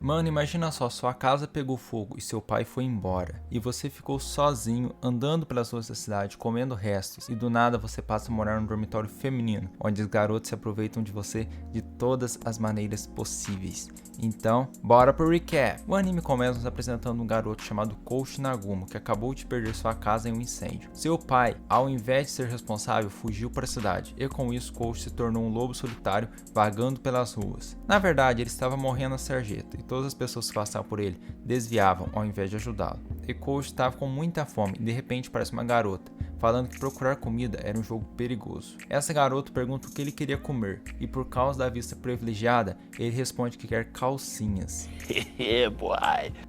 Mano, imagina só, sua casa pegou fogo e seu pai foi embora. E você ficou sozinho, andando pelas ruas da cidade, comendo restos. E do nada você passa a morar num dormitório feminino, onde os garotos se aproveitam de você de todas as maneiras possíveis. Então, bora pro recap. O anime começa nos apresentando um garoto chamado Koushi Nagumo, que acabou de perder sua casa em um incêndio. Seu pai, ao invés de ser responsável, fugiu para a cidade. E com isso, Koushi se tornou um lobo solitário, vagando pelas ruas. Na verdade, ele estava morrendo a sarjeta, e todas as pessoas que passavam por ele desviavam ao invés de ajudá-lo. E Koushi estava com muita fome e de repente aparece uma garota, falando que procurar comida era um jogo perigoso. Essa garota pergunta o que ele queria comer, e por causa da vista privilegiada, ele responde que quer calcinhas.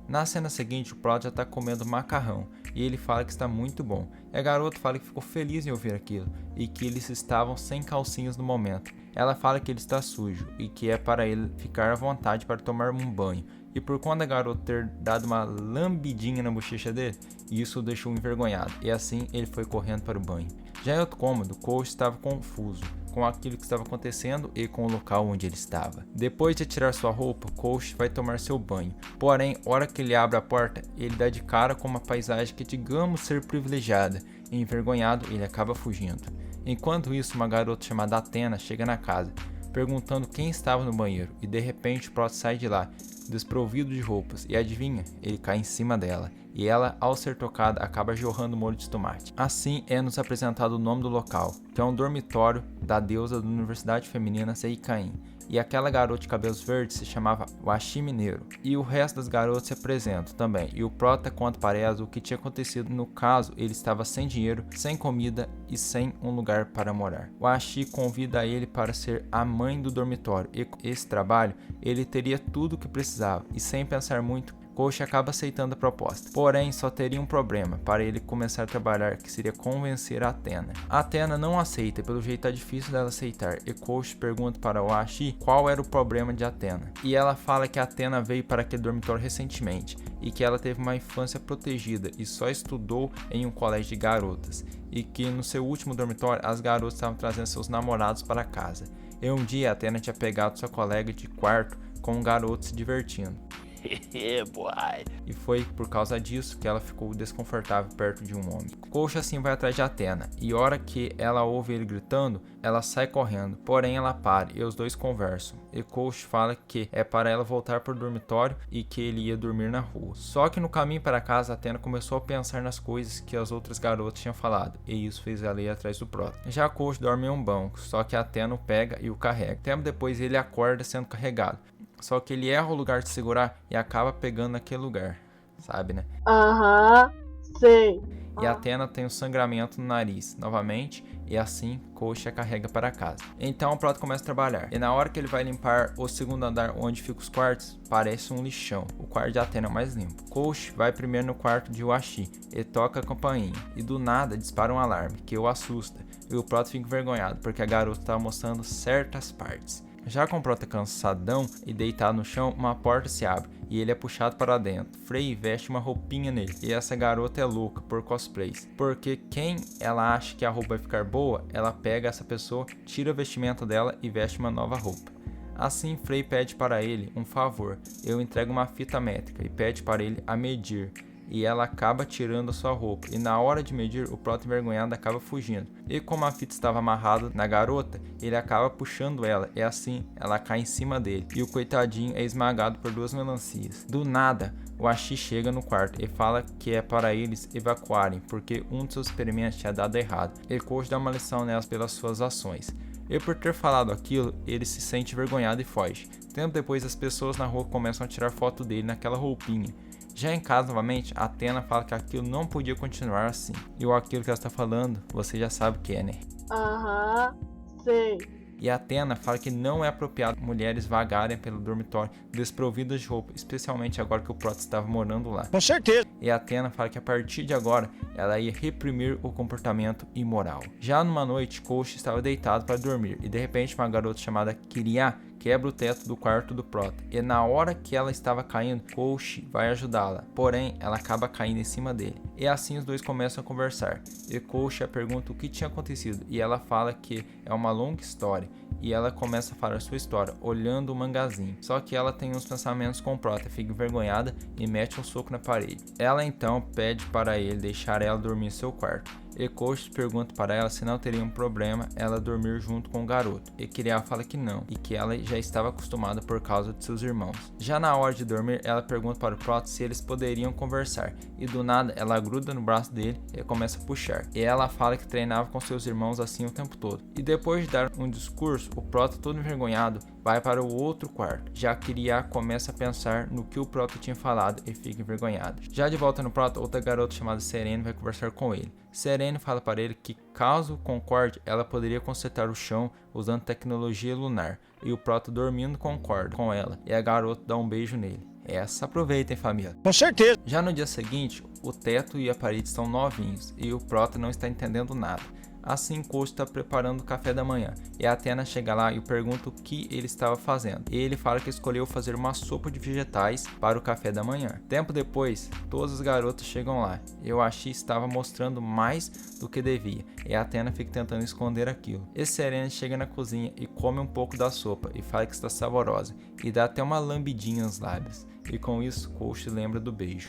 Na cena seguinte, o Prot já está comendo macarrão, e ele fala que está muito bom. E a garota fala que ficou feliz em ouvir aquilo, e que eles estavam sem calcinhas no momento. Ela fala que ele está sujo, e que é para ele ficar à vontade para tomar um banho. E por conta da garota ter dado uma lambidinha na bochecha dele, isso o deixou envergonhado, e assim ele foi correndo para o banho. Já em outro cômodo, Koushi estava confuso com aquilo que estava acontecendo e com o local onde ele estava. Depois de tirar sua roupa, Koushi vai tomar seu banho. Porém, hora que ele abre a porta, ele dá de cara com uma paisagem que digamos ser privilegiada, e envergonhado ele acaba fugindo. Enquanto isso, uma garota chamada Athena chega na casa, perguntando quem estava no banheiro, e de repente o Prot sai de lá, desprovido de roupas, e adivinha? Ele cai em cima dela, e ela, ao ser tocada, acaba jorrando molho de tomate. Assim é nos apresentado o nome do local, que é um dormitório da deusa da Universidade Feminina Seikain, e aquela garota de cabelos verdes se chamava Washi Mineiro, e o resto das garotas se apresentam também, e o Prota conta para elas o que tinha acontecido. No caso, ele estava sem dinheiro, sem comida e sem um lugar para morar. Washi convida ele para ser a mãe do dormitório, e com esse trabalho ele teria tudo o que precisava, e sem pensar muito, Koushi acaba aceitando a proposta. Porém, só teria um problema para ele começar a trabalhar, que seria convencer a Athena. A Athena não aceita, e pelo jeito é difícil dela aceitar, e Koushi pergunta para Washi qual era o problema de Athena. E ela fala que a Athena veio para aquele dormitório recentemente, e que ela teve uma infância protegida e só estudou em um colégio de garotas, e que no seu último dormitório as garotas estavam trazendo seus namorados para casa. E um dia a Athena tinha pegado sua colega de quarto com um garoto se divertindo. E foi por causa disso que ela ficou desconfortável perto de um homem. Koushi assim vai atrás de Athena, e hora que ela ouve ele gritando, ela sai correndo, porém ela para e os dois conversam. E Koushi fala que é para ela voltar para o dormitório e que ele ia dormir na rua. Só que no caminho para casa, Athena começou a pensar nas coisas que as outras garotas tinham falado, e isso fez ela ir atrás do Prota. Já Koushi dorme em um banco, só que Athena o pega e o carrega. Tempo depois ele acorda sendo carregado. Só que ele erra o lugar de segurar e acaba pegando naquele lugar, sabe, né? Sei. E a Athena tem um sangramento no nariz, novamente, e assim Koushi a carrega para casa. Então o Prota começa a trabalhar, e na hora que ele vai limpar o segundo andar onde ficam os quartos, parece um lixão. O quarto de Athena é o mais limpo. Koushi vai primeiro no quarto de Washi e toca a campainha, e do nada dispara um alarme, que o assusta, e o Prota fica envergonhado, porque a garota estava mostrando certas partes. Já com o Prota cansadão e deitado no chão, uma porta se abre e ele é puxado para dentro. Frey veste uma roupinha nele, e essa garota é louca por cosplays, porque quem ela acha que a roupa vai ficar boa, ela pega essa pessoa, tira o vestimento dela e veste uma nova roupa. Assim, Frey pede para ele um favor. Eu entrego uma fita métrica e pede para ele a medir, e ela acaba tirando a sua roupa, e na hora de medir, o Prota envergonhado acaba fugindo, e como a fita estava amarrada na garota, ele acaba puxando ela, e assim ela cai em cima dele, e o coitadinho é esmagado por duas melancias. Do nada, o Washi chega no quarto e fala que é para eles evacuarem, porque um dos seus experimentos tinha dado errado, e Koushi dá uma lição nelas pelas suas ações. E por ter falado aquilo, ele se sente envergonhado e foge. Tempo depois, as pessoas na rua começam a tirar foto dele naquela roupinha. Já em casa, novamente, a Athena fala que aquilo não podia continuar assim. E o aquilo que ela está falando, você já sabe o que é, né? Sei. E a Athena fala que não é apropriado mulheres vagarem pelo dormitório desprovidas de roupa, especialmente agora que o Prota estava morando lá. Com certeza. E a Athena fala que a partir de agora, ela ia reprimir o comportamento imoral. Já numa noite, Koushi estava deitado para dormir, e de repente uma garota chamada Kiria quebra o teto do quarto do Prota, e na hora que ela estava caindo, Koushi vai ajudá-la, porém ela acaba caindo em cima dele, e assim os dois começam a conversar, e Koushi pergunta o que tinha acontecido, e ela fala que é uma longa história, e ela começa a falar sua história, olhando o mangazinho. Só que ela tem uns pensamentos com o prota, fica envergonhada e mete um soco na parede. Ela então pede para ele deixar ela dormir em seu quarto. E Coach pergunta para ela se não teria um problema ela dormir junto com o garoto. E Kiriya fala que não, e que ela já estava acostumada por causa de seus irmãos. Já na hora de dormir, ela pergunta para o prota se eles poderiam conversar, e do nada ela gruda no braço dele e começa a puxar. E ela fala que treinava com seus irmãos assim o tempo todo. E depois de dar um discurso, o prota, todo envergonhado, vai para o outro quarto. Já Kiriya começa a pensar no que o prota tinha falado e fica envergonhado. Já de volta no prota, outra garota chamada Serene vai conversar com ele. Serene fala para ele que caso concorde, ela poderia consertar o chão usando tecnologia lunar. E o prota, dormindo, concorda com ela e a garota dá um beijo nele. Essa aproveitem, família. Com certeza. Já no dia seguinte, o teto e a parede estão novinhos e o prota não está entendendo nada. Assim, Coach está preparando o café da manhã e a Athena chega lá e pergunta o que ele estava fazendo. E ele fala que escolheu fazer uma sopa de vegetais para o café da manhã. Tempo depois, todas as garotas chegam lá e o Ashi estava mostrando mais do que devia e a Athena fica tentando esconder aquilo. E Serena chega na cozinha e come um pouco da sopa e fala que está saborosa e dá até uma lambidinha nos lábios. E com isso, Coach lembra do beijo.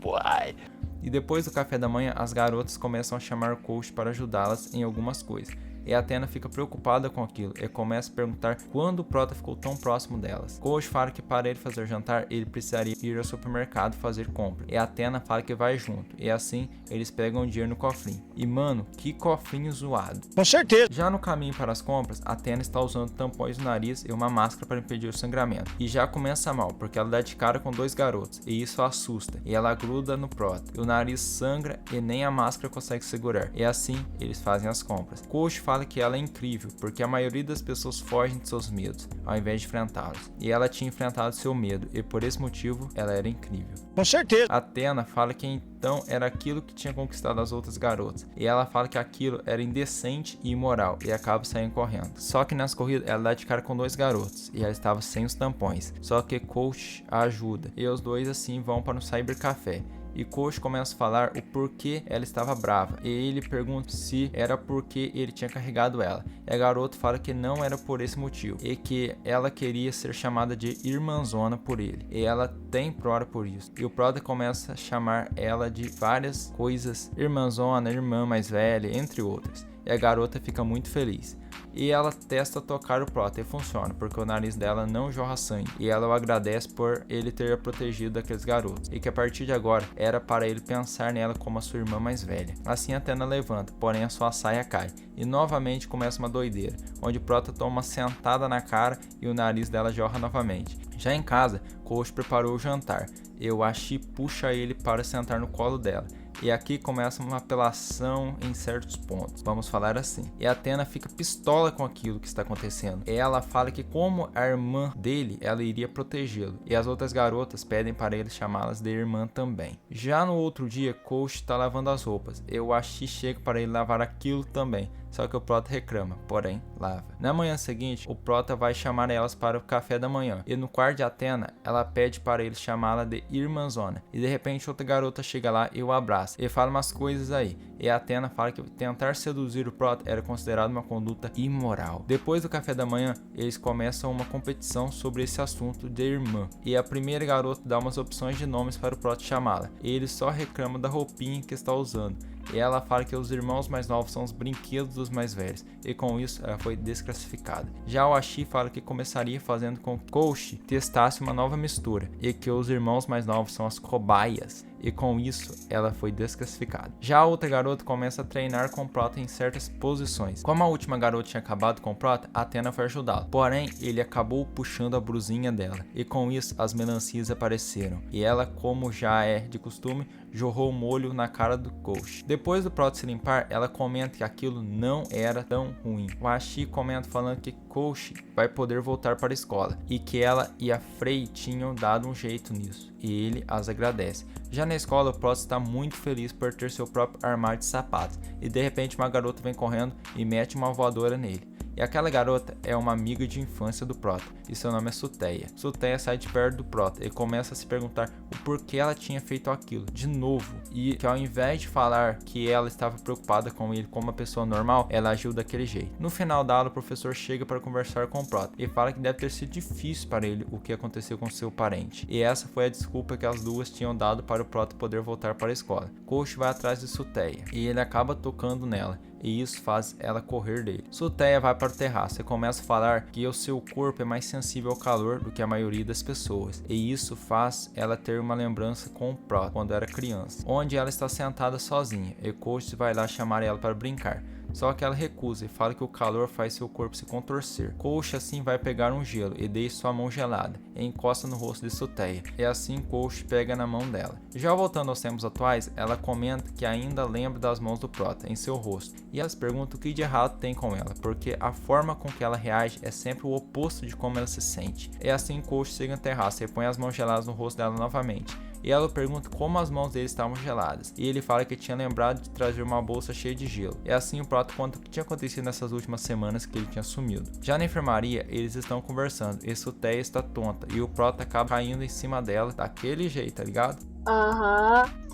Boy. E depois do café da manhã, as garotas começam a chamar Coach para ajudá-las em algumas coisas. E a Athena fica preocupada com aquilo e começa a perguntar quando o prota ficou tão próximo delas. Coach fala que para ele fazer jantar, ele precisaria ir ao supermercado fazer compra. E a Athena fala que vai junto. E assim, eles pegam o dinheiro no cofrinho. E mano, que cofrinho zoado. Com certeza. Já no caminho para as compras, a Athena está usando tampões no nariz e uma máscara para impedir o sangramento. E já começa mal, porque ela dá de cara com dois garotos. E isso a assusta. E ela gruda no prota. E o nariz sangra e nem a máscara consegue segurar. E assim, eles fazem as compras. Coach fala que ela é incrível, porque a maioria das pessoas fogem de seus medos, ao invés de enfrentá-los. E ela tinha enfrentado seu medo, e por esse motivo, ela era incrível. Com certeza. Athena fala que então era aquilo que tinha conquistado as outras garotas. E ela fala que aquilo era indecente e imoral, e acaba saindo correndo. Só que nas corridas, ela dá de cara com dois garotos, e ela estava sem os tampões. Só que Coach a ajuda, e os dois assim vão para um cybercafé. E Coach começa a falar o porquê ela estava brava. E ele pergunta se era porque ele tinha carregado ela. E a garota fala que não era por esse motivo. E que ela queria ser chamada de irmãzona por ele. E ela tem prora por isso. E o prota começa a chamar ela de várias coisas. Irmãzona, irmã mais velha, entre outras. E a garota fica muito feliz. E ela testa tocar o prota e funciona, porque o nariz dela não jorra sangue. E ela o agradece por ele ter a protegido daqueles garotos. E que a partir de agora era para ele pensar nela como a sua irmã mais velha. Assim a Athena levanta, porém a sua saia cai. E novamente começa uma doideira, onde o prota toma uma sentada na cara e o nariz dela jorra novamente. Já em casa, Coach preparou o jantar. E o Ashi puxa ele para sentar no colo dela. E aqui começa uma apelação em certos pontos, vamos falar assim. E a Athena fica pistola com aquilo que está acontecendo. E ela fala que como a irmã dele, ela iria protegê-lo. E as outras garotas pedem para ele chamá-las de irmã também. Já no outro dia, Coach está lavando as roupas. E o Ashi chega para ele lavar aquilo também. Só que o prota reclama, porém lava. Na manhã seguinte, o prota vai chamar elas para o café da manhã. E no quarto de Athena, ela pede para ele chamá-la de irmãzona. E de repente outra garota chega lá e o abraça. E fala umas coisas aí. E a Athena fala que tentar seduzir o prota era considerado uma conduta imoral. Depois do café da manhã, eles começam uma competição sobre esse assunto de irmã. E a primeira garota dá umas opções de nomes para o prota chamá-la. E ele só reclama da roupinha que está usando. E ela fala que os irmãos mais novos são os brinquedos dos mais velhos, e com isso ela foi desclassificada. Já o Ashi fala que começaria fazendo com que Coach testasse uma nova mistura, e que os irmãos mais novos são as cobaias, e com isso ela foi desclassificada. Já a outra garota começa a treinar com o prota em certas posições. Como a última garota tinha acabado com o prota, a Athena foi ajudá-la, porém ele acabou puxando a brusinha dela, e com isso as melancias apareceram, e ela, como já é de costume, jorrou molho na cara do Coach. Depois do prota se limpar, ela comenta que aquilo não era tão ruim. O Ashi comenta falando que Coach vai poder voltar para a escola e que ela e a Frey tinham dado um jeito nisso, e ele as agradece. Já na escola, o prota está muito feliz por ter seu próprio armário de sapatos, e de repente uma garota vem correndo e mete uma voadora nele. E aquela garota é uma amiga de infância do Prota, e seu nome é Suteia. Suteia sai de perto do Prota e começa a se perguntar o porquê ela tinha feito aquilo de novo, e que ao invés de falar que ela estava preocupada com ele como uma pessoa normal, ela agiu daquele jeito. No final da aula, o professor chega para conversar com o Prota e fala que deve ter sido difícil para ele o que aconteceu com seu parente, e essa foi a desculpa que as duas tinham dado para o Prota poder voltar para a escola. Coach vai atrás de Suteia e ele acaba tocando nela, e isso faz ela correr dele. Suteia vai para o terraço e começa a falar que o seu corpo é mais sensível ao calor do que a maioria das pessoas, e isso faz ela ter uma lembrança com o Prota quando era criança, onde ela está sentada sozinha e Coach vai lá chamar ela para brincar. Só que ela recusa e fala que o calor faz seu corpo se contorcer. Coach assim vai pegar um gelo e deixa sua mão gelada e encosta no rosto de Suteia. E assim Coach pega na mão dela. Já voltando aos tempos atuais, ela comenta que ainda lembra das mãos do Prota em seu rosto. E ela se pergunta o que de errado tem com ela, porque a forma com que ela reage é sempre o oposto de como ela se sente. E assim Coach chega no terraço e põe as mãos geladas no rosto dela novamente. E ela pergunta como as mãos dele estavam geladas, e ele fala que tinha lembrado de trazer uma bolsa cheia de gelo. E assim o Prota conta o que tinha acontecido nessas últimas semanas que ele tinha sumido. Já na enfermaria, eles estão conversando, e Suteia está tonta, e o Prota acaba caindo em cima dela daquele jeito, tá ligado?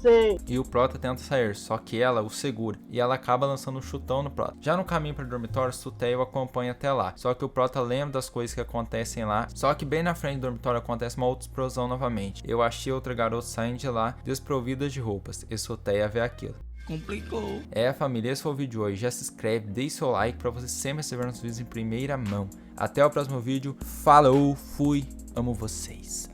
Sei. E o Prota tenta sair, só que ela o segura, e ela acaba lançando um chutão no Prota. Já no caminho para o dormitório, Suteia o acompanha até lá, só que o Prota lembra das coisas que acontecem lá, só que bem na frente do dormitório acontece uma outra explosão novamente. Eu achei outra garota saindo de lá, desprovida de roupas, e Suteia vê aquilo. Complicou. Família, esse foi o vídeo de hoje. Já se inscreve, deixe seu like para você sempre receber nossos vídeos em primeira mão. Até o próximo vídeo. Falou, fui, amo vocês.